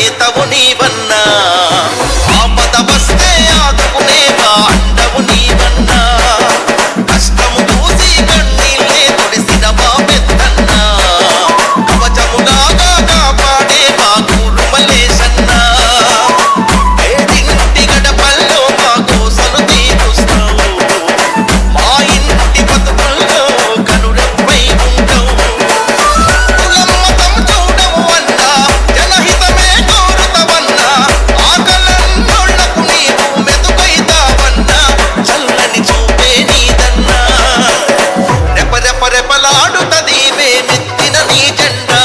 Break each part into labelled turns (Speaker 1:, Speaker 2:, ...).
Speaker 1: నేతవు నీవన్నా ఆపద వస్తే ఆదుకునేవా అండవు నీవన్నా కష్టము చూసి కన్నీళ్ళే తొడిసిన మా పెద్దన్నా కవచములాగా కాపాడేవా గూడు మల్లేశన్నా ఏడింటి గడపల్లో మా కోసలు తీరుస్తావు మా ఇంటి బతుకుల్లో కనురెప్పై ఉంటావు కులమతం చూడవు అన్నా జనహితమే కోరుతవన్నా ఆకలన్నోళ్లకు నీవు మెతుకైతావన్నా చల్లని చూపే నీదన్నా రెపరెపలాడుతది మేమెత్తిన నీ జెండా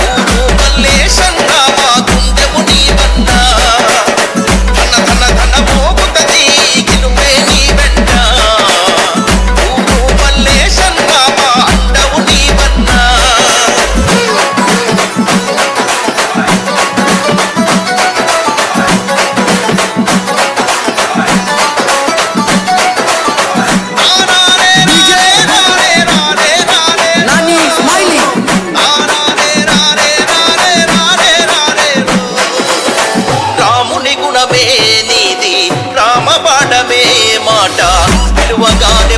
Speaker 1: ఊరు మల్లేశన్నా మా గుండెము నీవన్నా ధన ధన ధన మోగుతది గెలుపే నీ వెంట ఊరు మల్లేశన్నా మా అండవు నీవన్నా
Speaker 2: నాని స్మైలింగ్
Speaker 1: రాముని గుణమే నీది రామబాణమే మాట విలువగానే